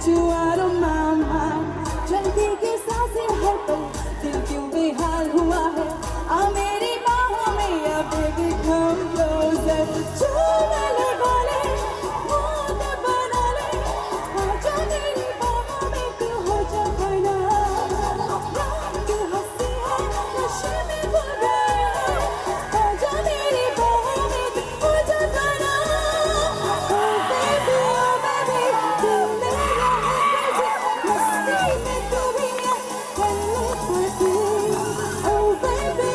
you out of my mind. जल्दी की सांसें हर पल दिल क्यों बेहाल हुआ है आ मेरी बाहों में या baby come closer चूमे लगा ले मूड बना ले आजा मेरी बाहों में तू हो जा बना रात हंसी है नशे में भूल गए आजा मेरी बाहों में तू हो जा बना oh baby दिल मेरा है crazy मस्ती में तू भी है कर ले party oh baby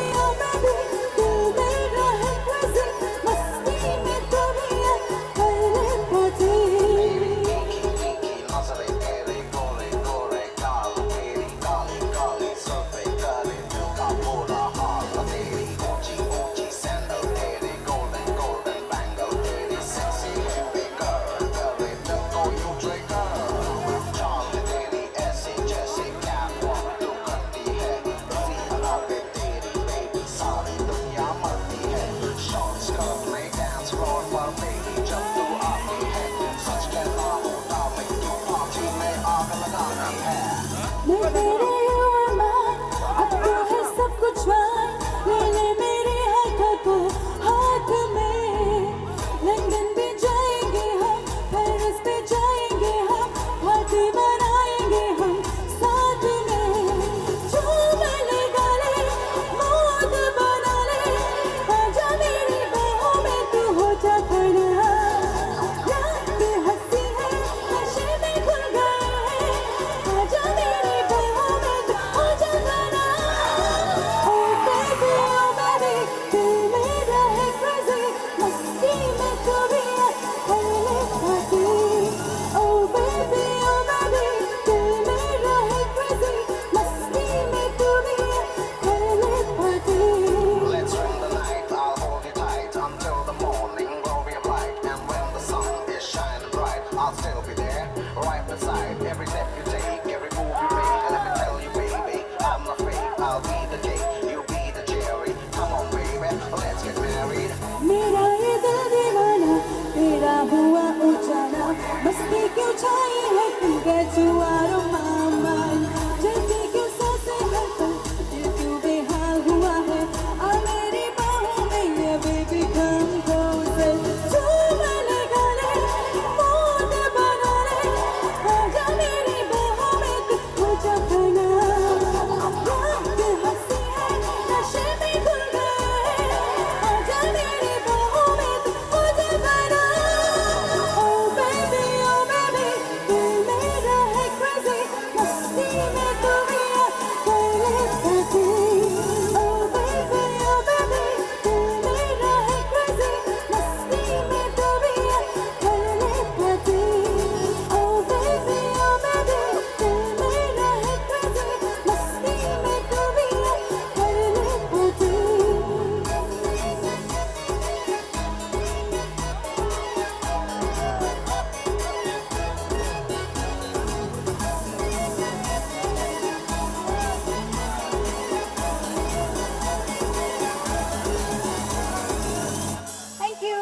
दिल मेरा है crazy मस्ती में तू भी है कर ले party नजरे तेरे गोरे गोरे गाल मेरी काली काली सफेद करे दिल का बुरा हाल तेरी ऊंची ऊंची सैंडल तेरे golden golden bangle तेरी sexy heavy girl करे दिल को यूं trigger चाल तेरी ऐसी जैसे catwalk तू करती है ज़ीरा पे तेरी baby सारी दुनिया मरती है short skirt में dance floor पर baby जब तू आती है सच कहता हूँ darling तू party में आग लगाती है मैं तेरे अब तो है सब कुछ fine ले ले मेरे हाथों को हाथ में लंदन भी जाएंगे हम पेरिस भी जाएंगे हम पार्टी मनाएंगे हम साथ में झूमे लगा ले मूड बना ले आजा मेरी बाहों में तू हो जा खड़ा रात हंसी है नशे में घुल गए आजा मेरी बाहों में तू हो जा खड़ा oh baby दिल मेरा है crazy मस्ती में तू भी है कर ले party oh baby दिल मेरा है crazy मस्ती में तू भी है कर ले party Let's spend the night, I'll hold you tight until the morning, glory of light. And when the sun is shining bright, I'll still be there, right beside every step you take, every move you make. And let me tell you, baby, I'm not fake. I'll be the cake, you be the cherry. Come on, baby, let's get married. मेरा ये दिल दीवाना तेरा हुआ उजाला मस्ती क्यों छाई है तुम get you out of my mind